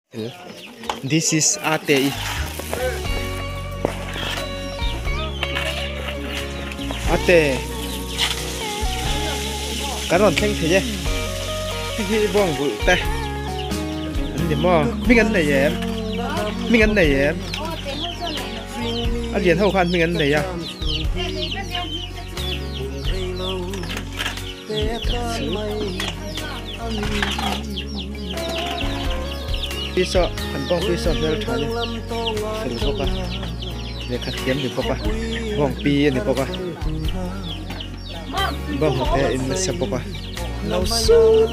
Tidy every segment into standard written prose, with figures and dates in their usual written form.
This is ATI. ATI. Karon theng thế nhé. Hi bong bự ta. Anh điểm mò. Mình ăn này em. Mình ăn này em. Anh điện hậu khăn mình ăn này à. Piso, anh bong piso theo thằng này, xử bốc à, để khát kiếm được bốc à, bong pi này bốc à, bong một cái in sẽ bốc à, lâu su,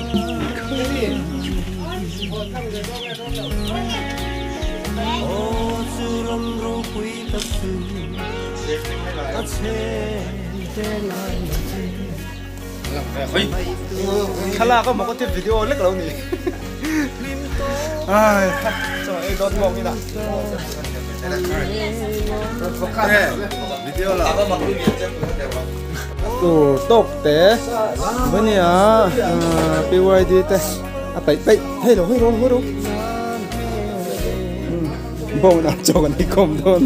Khala có một cái video lắc lâu nhỉ. Ai, trời đón mong như nào. Video là tủ tốc té, mấy nè, BYD té, bảy hey rồi, bông nào cho con đi cùng thôi.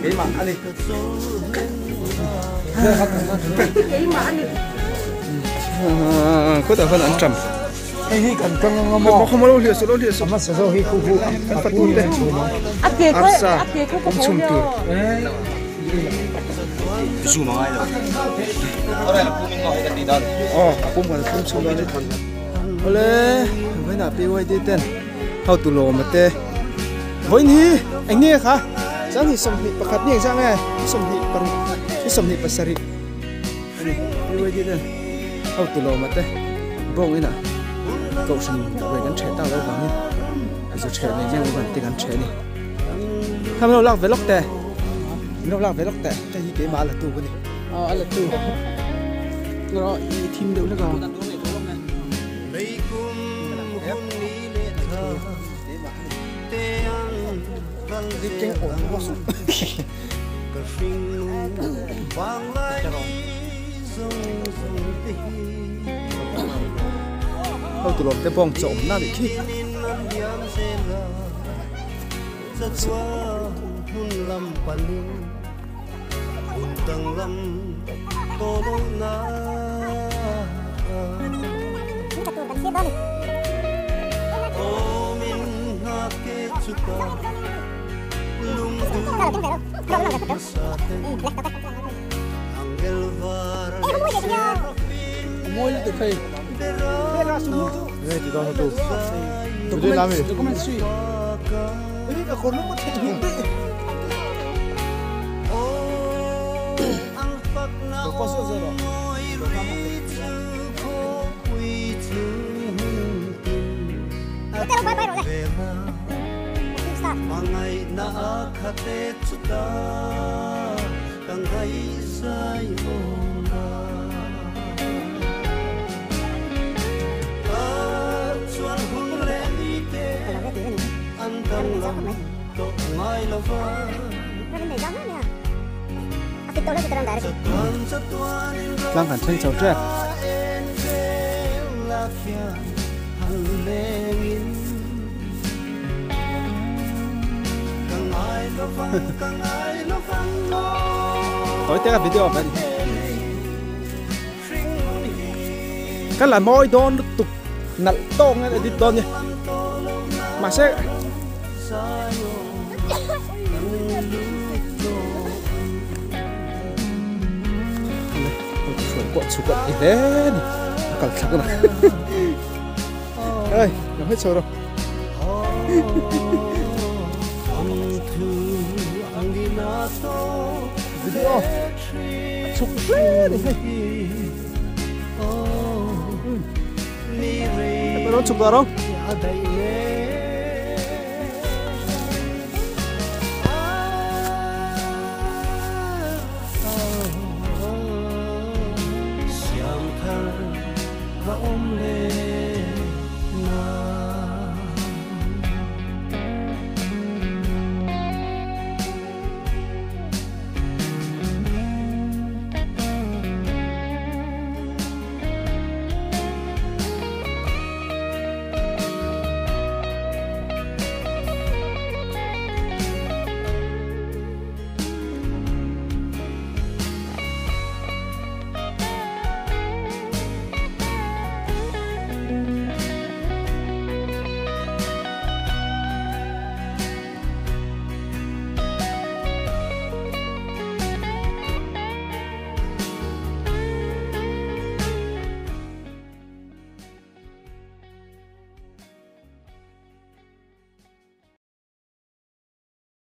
Cái mặt anh đi. Cái mặt anh đi. Có thể phân ăn trầm. Hi cần căng mò. Không có liệt số. Mà sao hi khu khu. Kan patut deh. Asa. Om tur. Zoom ngay rồi. Ora là pum ngồi cái gì đó. Pum sum đó đấy. Ole, với nạp BYD tên. Hậu tụ lồ mà tê. Với ni, anh ni khá. Sáng thì sầm hị pakat ni sang nghe. Sầm hị pasari. BYD tên. Hậu tụ lồ mà tê. Bông ấy nè. Cậu sinh về gắn trẻ tao đâu vắng đi, giờ trẻ này riêng vẫn tiền gắn trẻ đi. Tham lâu lạc về lóc tè, cái gì cái má là tù cái này. Là tù. Rồi, team đều nó còn. Đi kinh ổn quá sụp. Hậu tụ lột cái bong trộm na bị khi môi từ khi này thì đó tu. Tụi đi làm gì? Ini aku lupa teknik. Lepas tu zero. Kita lupa bayar dah. Mangai na khate chuta, kangai sai ona. Lang hẳn tranh cháu trẻ. Tối tiếc video vậy. Cái là môi đôn tục nặng to nghe đi to nhỉ. Mà sẽ cuộn xuống cuộn đi lên cẩn thận này ơi nó hết rồi video chụp lên đi nó chụp vào đâu và ôm lên